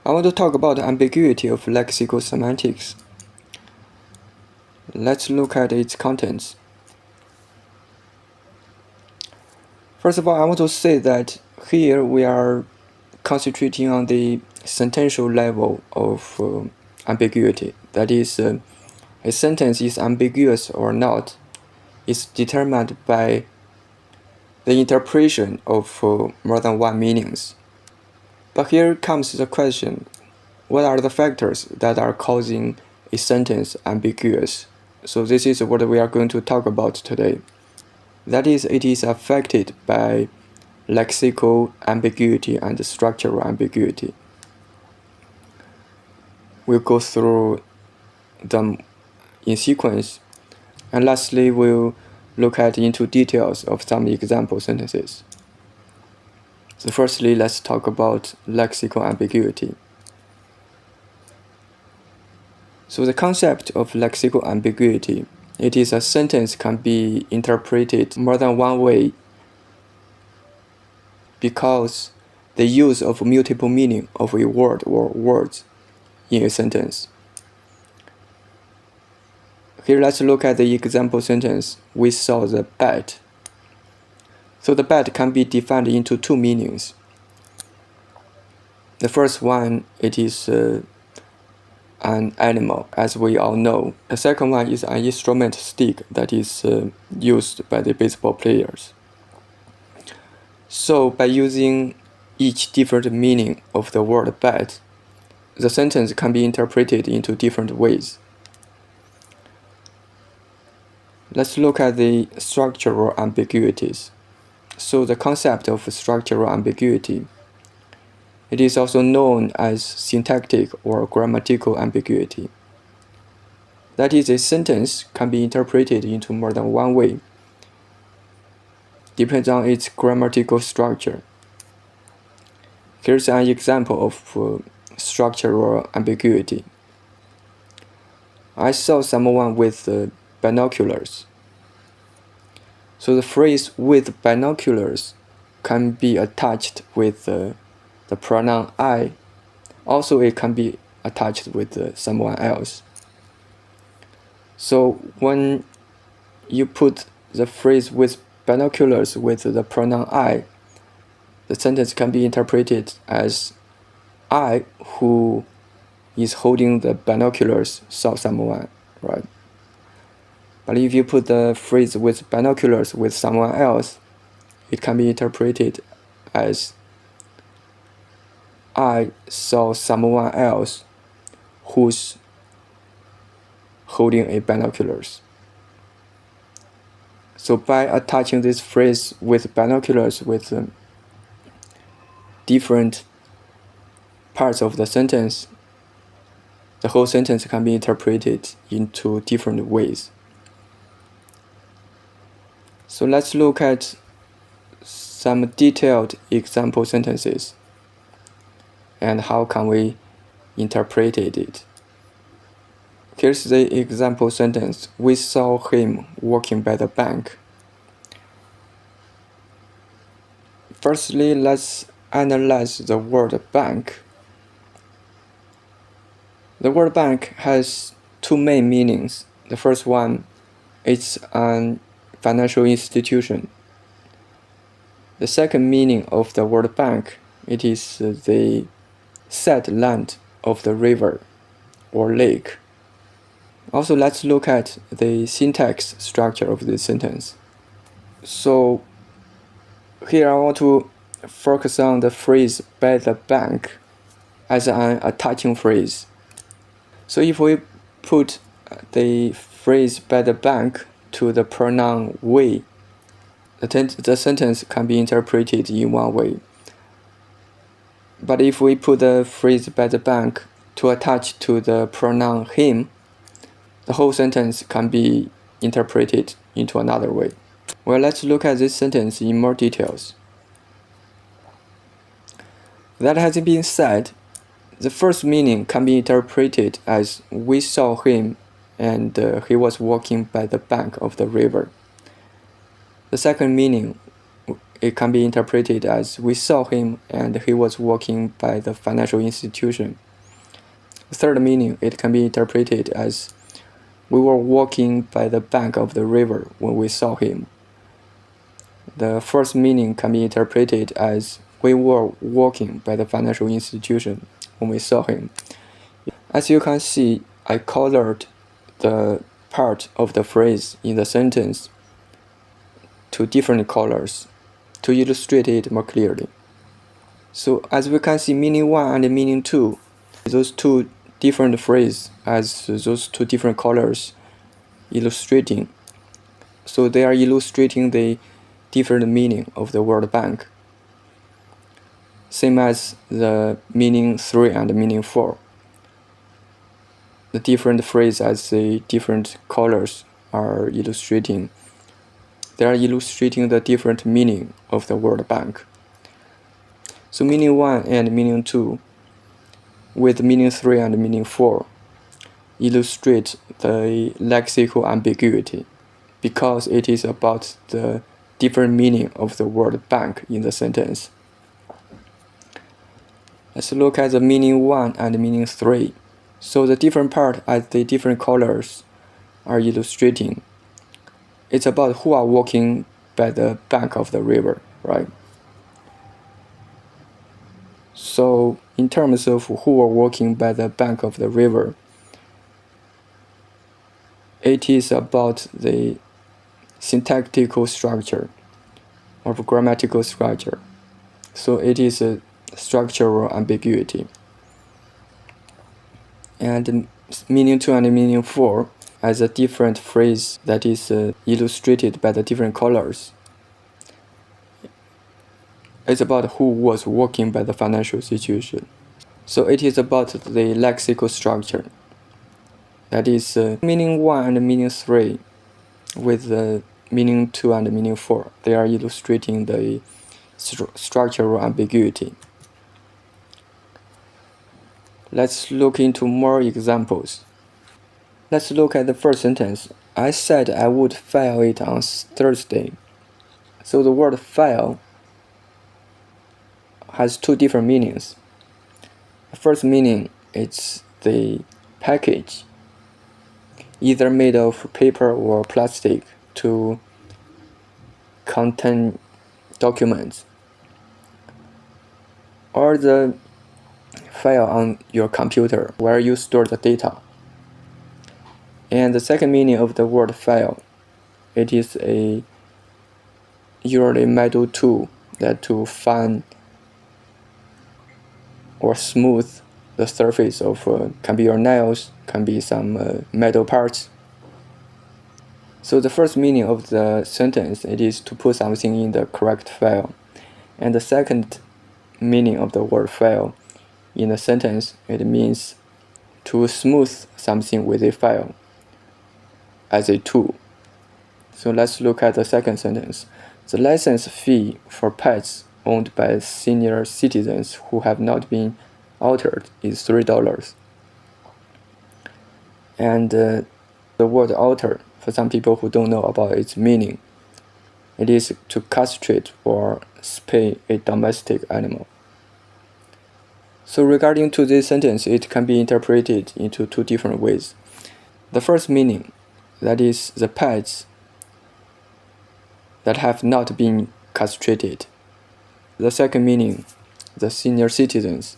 I want to talk about the ambiguity of lexical semantics. Let's look at its contents. First of all, I want to say that here we are concentrating on the sentential level of ambiguity. That is, a sentence is ambiguous or not is determined by the interpretation of more than one meanings. But here comes the question, what are the factors that are causing a sentence ambiguous? So this is what we are going to talk about today. That is, it is affected by lexical ambiguity and structural ambiguity. We'll go through them in sequence, and lastly we'll look into details of some example sentences. So firstly, let's talk about lexical ambiguity. So the concept of lexical ambiguity, it is a sentence can be interpreted more than one way because the use of multiple meaning of a word or words in a sentence. Here let's look at the example sentence, we saw the bat. So the bat can be defined into two meanings. The first one, it is an animal, as we all know. The second one is an instrument stick that is used by the baseball players. So by using each different meaning of the word bat, the sentence can be interpreted into different ways. Let's look at the structural ambiguities. So the concept of structural ambiguity, it is also known as syntactic or grammatical ambiguity. That is, a sentence can be interpreted into more than one way, depends on its grammatical structure. Here's an example of structural ambiguity. I saw someone with binoculars. So the phrase with binoculars can be attached with the pronoun I. Also, it can be attached with someone else. So when you put the phrase with binoculars with the pronoun I, the sentence can be interpreted as I, who is holding the binoculars, saw someone, right? But if you put the phrase with binoculars with someone else, it can be interpreted as I saw someone else who's holding a binoculars. So by attaching this phrase with binoculars with different parts of the sentence, the whole sentence can be interpreted into different ways. So let's look at some detailed example sentences and how can we interpret it. Here's the example sentence, we saw him walking by the bank. Firstly, let's analyze the word bank. The word bank has two main meanings. The first one, it's an financial institution. The second meaning of the word bank, it is the set land of the river or lake. Also, let's look at the syntax structure of this sentence. So here I want to focus on the phrase by the bank as an attaching phrase. So if we put the phrase by the bank to the pronoun we, the sentence can be interpreted in one way. But if we put the phrase by the bank to attach to the pronoun him, the whole sentence can be interpreted into another way. Well, let's look at this sentence in more details. That having been said, the first meaning can be interpreted as we saw him and he was walking by the bank of the river. The second meaning, it can be interpreted as we saw him and he was walking by the financial institution. The third meaning, it can be interpreted as we were walking by the bank of the river when we saw him. The first meaning can be interpreted as we were walking by the financial institution when we saw him. As you can see, I colored the part of the phrase in the sentence to different colors to illustrate it more clearly. So as we can see, meaning 1 and meaning 2, those two different phrases as those two different colors illustrating. So they are illustrating the different meaning of the word bank. Same as the meaning 3 and meaning 4. The different phrases as the different colors are illustrating. They are illustrating the different meaning of the word bank. So meaning 1 and meaning 2 with meaning 3 and meaning 4 illustrate the lexical ambiguity because it is about the different meaning of the word bank in the sentence. Let's look at the meaning 1 and meaning 3. So the different part as the different colors are illustrating. It's about who are walking by the bank of the river, right? So in terms of who are walking by the bank of the river, it is about the syntactical structure or grammatical structure. So it is a structural ambiguity. And meaning 2 and meaning 4 as a different phrase that is illustrated by the different colors. It's about who was walking by the financial institution. So it is about the lexical structure. That is meaning 1 and meaning 3 with the meaning 2 and meaning 4. They are illustrating the structural ambiguity. Let's look into more examples. Let's look at the first sentence. I said I would file it on Thursday. So the word file has two different meanings. The first meaning is the package, either made of paper or plastic to contain documents, or the file on your computer where you store the data. And the second meaning of the word file, it is a usually metal tool that to fine or smooth the surface of can be your nails, can be some metal parts. So the first meaning of the sentence, it is to put something in the correct file. And the second meaning of the word file in the sentence, it means to smooth something with a file as a tool. So let's look at the second sentence. The license fee for pets owned by senior citizens who have not been altered is $3. And the word alter, for some people who don't know about its meaning, it is to castrate or spay a domestic animal. So regarding to this sentence, it can be interpreted into two different ways. The first meaning, that is the pets that have not been castrated. The second meaning, the senior citizens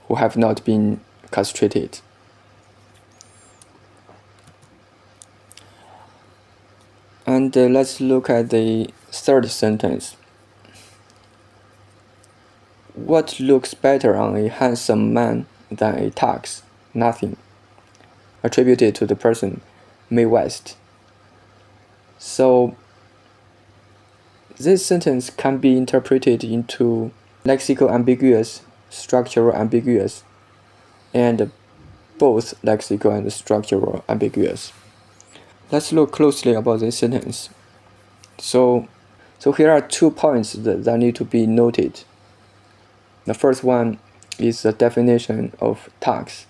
who have not been castrated. And let's look at the third sentence. What looks better on a handsome man than a tax? Nothing. Attributed to the person Mae West. So this sentence can be interpreted into lexical ambiguous, structural ambiguous, and both lexical and structural ambiguous. Let's look closely about this sentence. So here are 2 points that need to be noted. The first one is the definition of tax.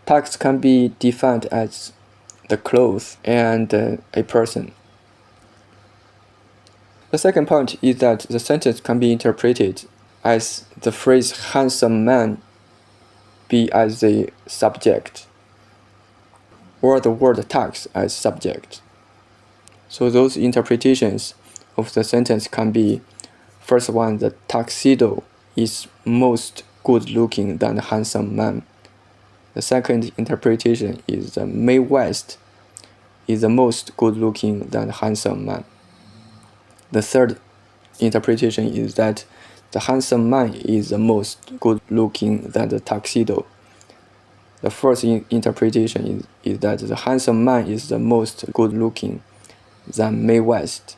Tax can be defined as the clothes and a person. The second point is that the sentence can be interpreted as the phrase handsome man be as the subject, or the word tax as subject. So those interpretations of the sentence can be: first one, the tuxedo is most good looking than the handsome man. The second interpretation is the Mae West is the most good looking than the handsome man. The third interpretation is that the handsome man is the most good looking than the tuxedo. The fourth interpretation is that the handsome man is the most good looking than Mae West.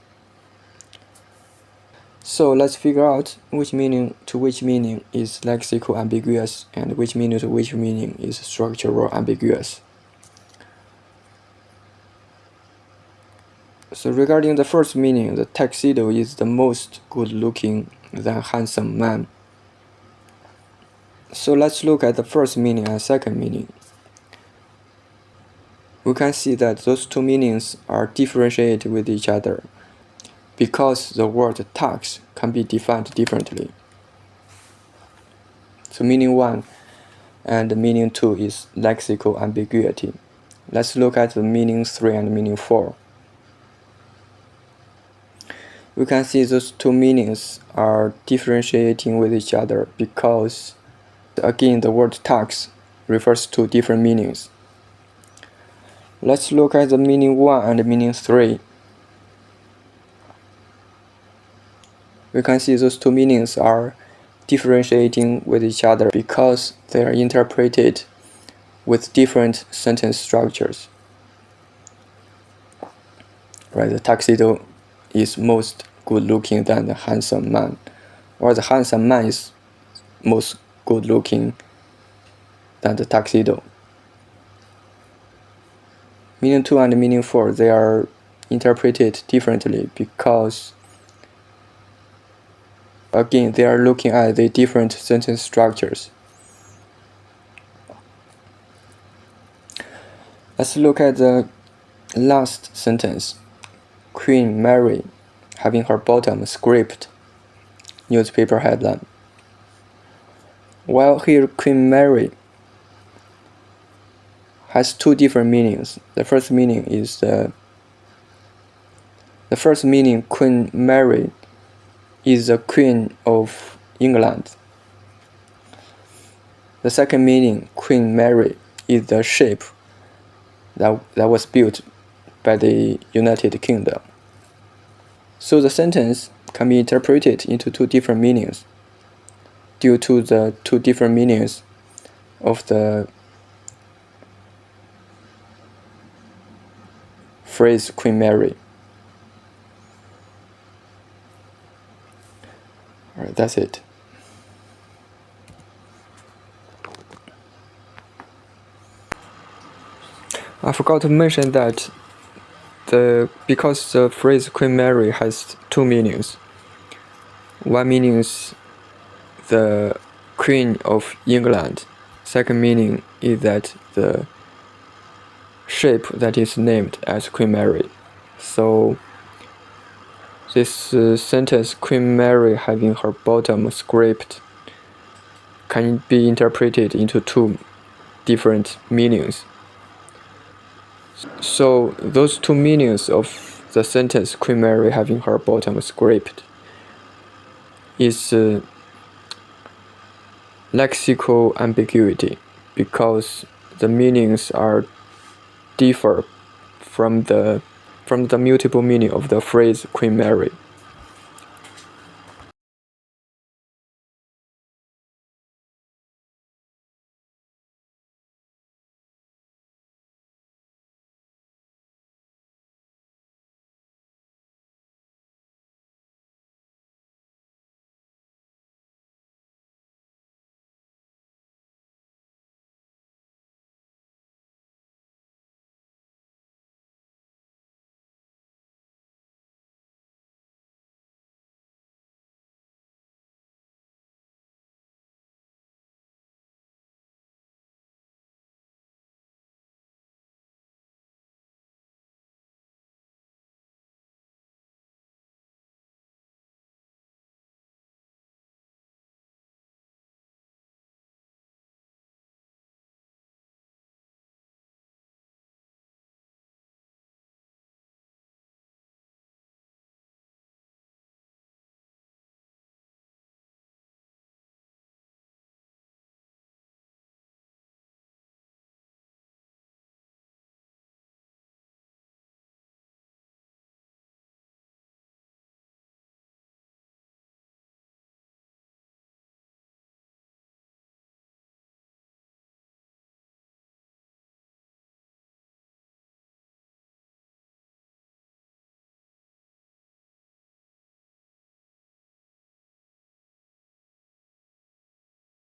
So let's figure out which meaning to which meaning is lexical ambiguous and which meaning to which meaning is structural ambiguous. So regarding the first meaning, the tuxedo is the most good looking than handsome man. So let's look at the first meaning and second meaning. We can see that those two meanings are differentiated with each other because the word tux can be defined differently. So meaning 1 and meaning 2 is lexical ambiguity. Let's look at the meaning 3 and meaning 4. We can see those two meanings are differentiating with each other because, again, the word tux refers to different meanings. Let's look at the meaning 1 and meaning 3. We can see those two meanings are differentiating with each other because they are interpreted with different sentence structures. Right, the tuxedo is most good looking than the handsome man, or the handsome man is most good looking than the tuxedo. Meaning 2 and meaning 4, they are interpreted differently because, again, they are looking at the different sentence structures. Let's look at the last sentence. Queen Mary having her bottom scraped. Newspaper headline. While here Queen Mary has two different meanings. The first meaning Queen Mary is the Queen of England. The second meaning, Queen Mary is the ship that was built by the United Kingdom. So the sentence can be interpreted into two different meanings due to the two different meanings of the phrase Queen Mary. Alright, that's it. I forgot to mention that because the phrase Queen Mary has two meanings. One meaning is the Queen of England. Second meaning is that the ship that is named as Queen Mary. So this sentence, Queen Mary having her bottom scraped, can be interpreted into two different meanings. So those two meanings of the sentence, Queen Mary having her bottom scraped, is lexical ambiguity because the meanings are differ from the multiple meaning of the phrase Queen Mary.